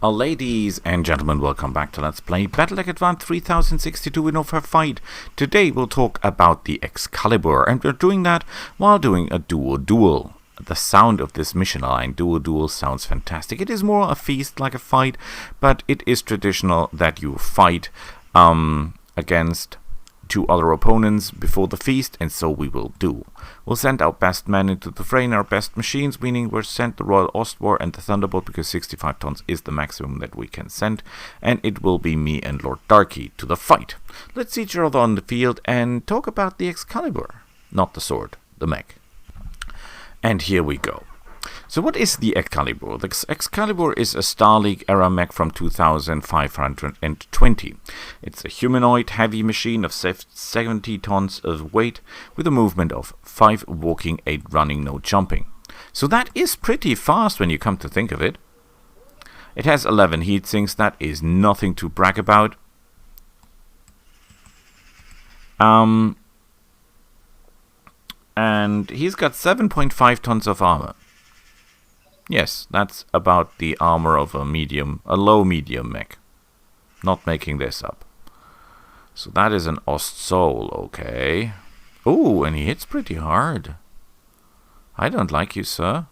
Ladies and gentlemen, welcome back to Let's Play BattleTech Advanced 3062 in Over Fight. Today we'll talk about the Excalibur, and we're doing that while doing a duo-duel. The sound of this mission line, duo-duel, sounds fantastic. It is more a feast like a fight, but it is traditional that you fight against two other opponents before the feast, and so we will do. We'll send our best men into the fray and our best machines, meaning we'll send the Royal Ostwar and the Thunderbolt because 65 tons is the maximum that we can send, and it will be me and Lord Darky to the fight. Let's see each other on the field and talk about the Excalibur. Not the sword, the mech. And here we go. So what is the Excalibur? The Excalibur is a Star League era mech from 2520. It's a humanoid heavy machine of 70 tons of weight with a movement of 5 walking, 8 running, no jumping. So that is pretty fast when you come to think of it. It has 11 heat sinks. That is nothing to brag about. And he's got 7.5 tons of armor. Yes, that's about the armor of a low-medium mech. Not making this up. So that is an Ostsoul, okay. Ooh, and he hits pretty hard. I don't like you, sir.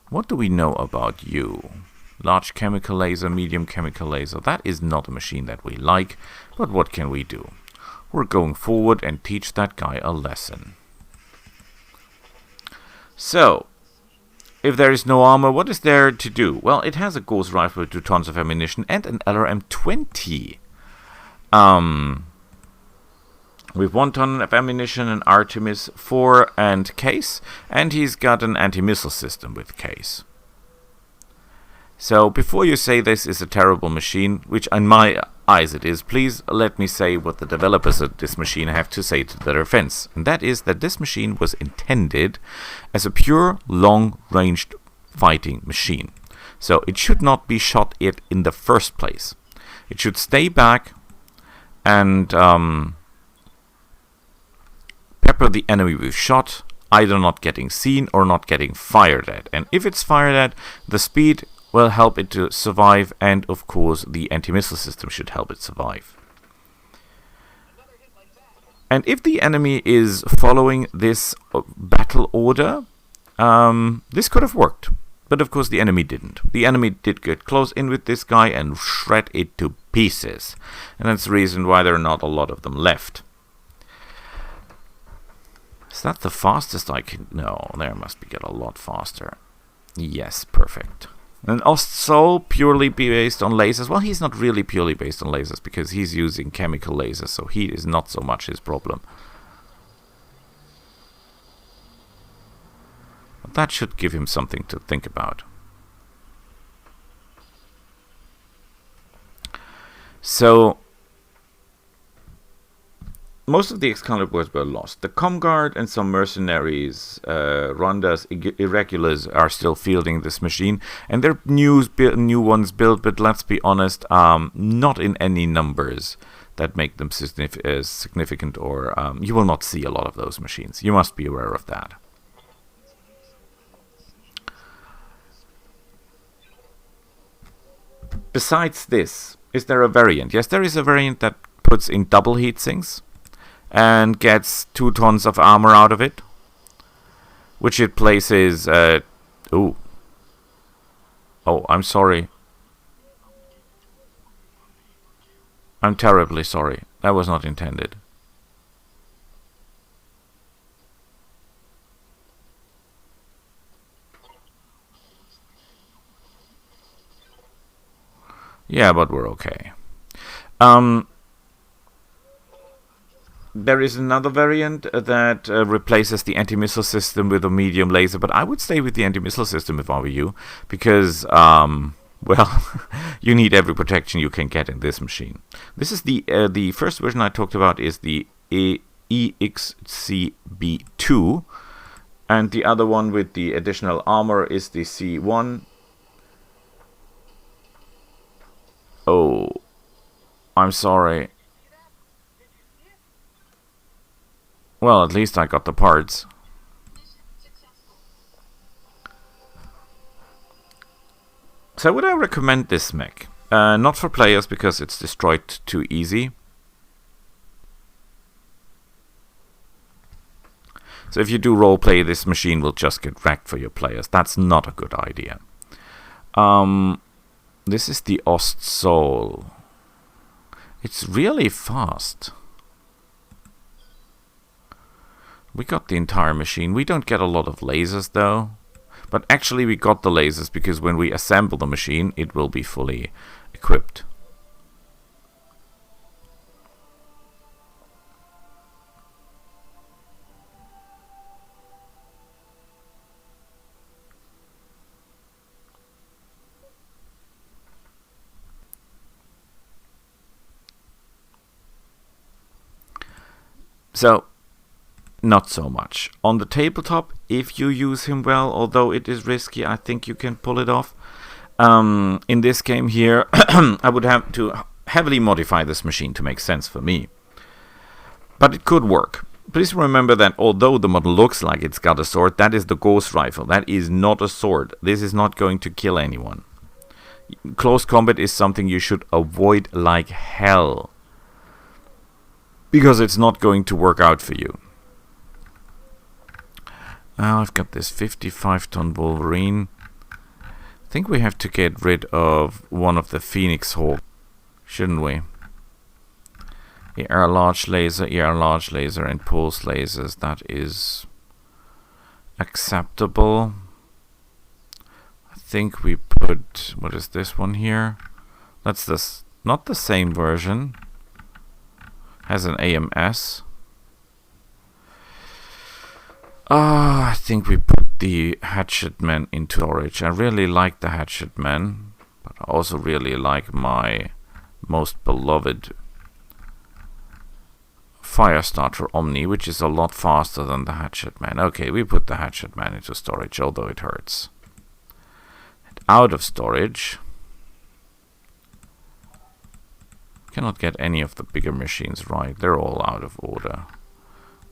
What do we know about you? Large chemical laser, medium chemical laser. That is not a machine that we like, but what can we do? We're going forward and teach that guy a lesson. So, if there is no armor, what is there to do? Well, it has a ghost rifle with 2 tons of ammunition and an LRM-20. With 1 ton of ammunition, an Artemis 4 and case, and he's got an anti-missile system with case. So, before you say this is a terrible machine, which in my eyes it is, please let me say what the developers of this machine have to say to their defense. And that is that this machine was intended as a pure, long-ranged fighting machine. So, it should not be shot at in the first place. It should stay back and pepper the enemy with shot, either not getting seen or not getting fired at. And if it's fired at, the speed will help it to survive, and of course the anti-missile system should help it survive. And if the enemy is following this battle order, this could have worked. But of course the enemy didn't. The enemy did get close in with this guy and shred it to pieces. And that's the reason why there are not a lot of them left. Is that the fastest I can? No, there must be get a lot faster. Yes, perfect. And Ostsoul purely based on lasers. Well, he's not really purely based on lasers because he's using chemical lasers, so heat is not so much his problem. But that should give him something to think about. So, most of the Excaliburs were lost. The Comguard and some mercenaries, Rondas, Irregulars, are still fielding this machine. And there are new ones built, but let's be honest, not in any numbers that make them significant, or you will not see a lot of those machines. You must be aware of that. Besides this, is there a variant? Yes, there is a variant that puts in double heat sinks and gets 2 tons of armor out of it, which it places. Oh, I'm sorry. I'm terribly sorry. That was not intended. Yeah, but we're okay. There is another variant that replaces the anti-missile system with a medium laser, but I would stay with the anti-missile system if I were you, because, well, you need every protection you can get in this machine. This is the first version I talked about is the EXCB2, and the other one with the additional armor is the C1. Oh, I'm sorry. Well, at least I got the parts. So would I recommend this mech? Not for players because it's destroyed too easy. So if you do roleplay, this machine will just get wrecked for your players. That's not a good idea. This is the Ostsoul. It's really fast. We got the entire machine. We don't get a lot of lasers though. But actually we got the lasers because when we assemble the machine, it will be fully equipped. So, not so much. On the tabletop, if you use him well, although it is risky, I think you can pull it off. In this game here, I would have to heavily modify this machine to make sense for me. But it could work. Please remember that although the model looks like it's got a sword, that is the ghost rifle. That is not a sword. This is not going to kill anyone. Close combat is something you should avoid like hell. Because it's not going to work out for you. I've got this 55-ton Wolverine. I think we have to get rid of one of the Phoenix Hawk, shouldn't we? ER large laser, and pulse lasers. That is acceptable. I think we put... what is this one here? That's this, not the same version. Has an AMS. I think we put the Hatchetman into storage. I really like the Hatchetman, but I also really like my most beloved Firestarter Omni, which is a lot faster than the Hatchetman. Okay, we put the Hatchetman into storage, although it hurts. And out of storage. Cannot get any of the bigger machines right. They're all out of order.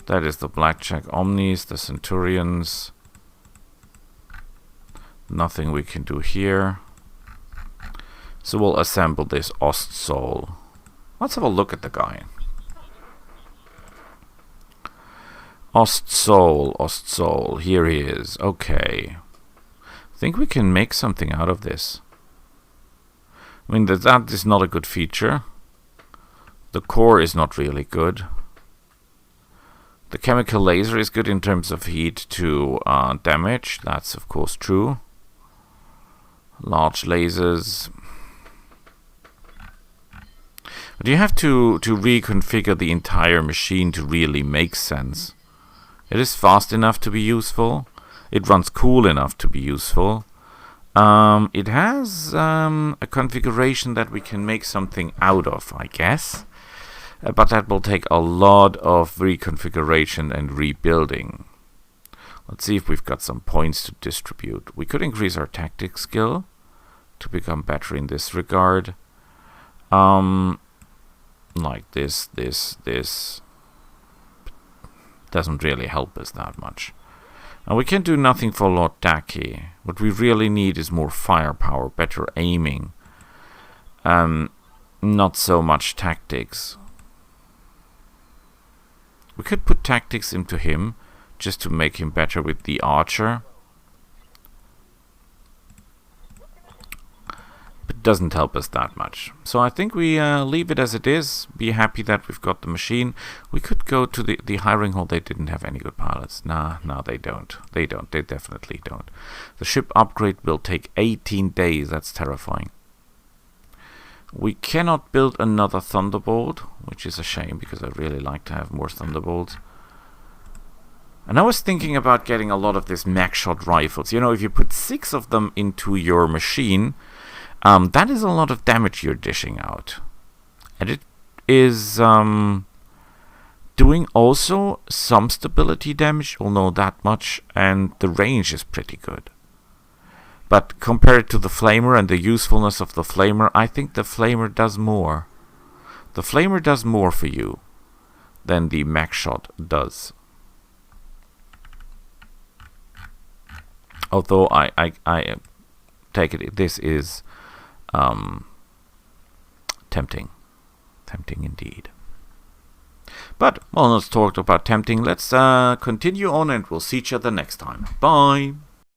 That is the Blackjack Omnis, the Centurions. Nothing we can do here. So we'll assemble this Ostsoul. Let's have a look at the guy. Ostsoul, here he is. Okay. I think we can make something out of this. I mean, that is not a good feature. The core is not really good. The chemical laser is good in terms of heat to damage. That's of course true. Large lasers. But you have to reconfigure the entire machine to really make sense. It is fast enough to be useful. It runs cool enough to be useful. It has a configuration that we can make something out of, I guess. But that will take a lot of reconfiguration and rebuilding. Let's see if we've got some points to distribute. We could increase our tactics skill to become better in this regard. Like this doesn't really help us that much. And we can do nothing for Lord Daki. What we really need is more firepower, better aiming. Not so much tactics. We could put tactics into him just to make him better with the archer. But it doesn't help us that much. So I think we leave it as it is. Be happy that we've got the machine. We could go to the hiring hall. They didn't have any good pilots. Nah, they don't. They definitely don't. The ship upgrade will take 18 days. That's terrifying. We cannot build another Thunderbolt, which is a shame because I really like to have more Thunderbolts. And I was thinking about getting a lot of these mech shot rifles. You know, if you put 6 of them into your machine, that is a lot of damage you're dishing out. And it is doing also some stability damage, although that much, and the range is pretty good. But compared to the Flamer and the usefulness of the Flamer, I think the Flamer does more. The Flamer does more for you than the mech shot does. Although I take it, this is Tempting. Tempting indeed. But, well, let's talk about tempting. Let's continue on and we'll see each other next time. Bye!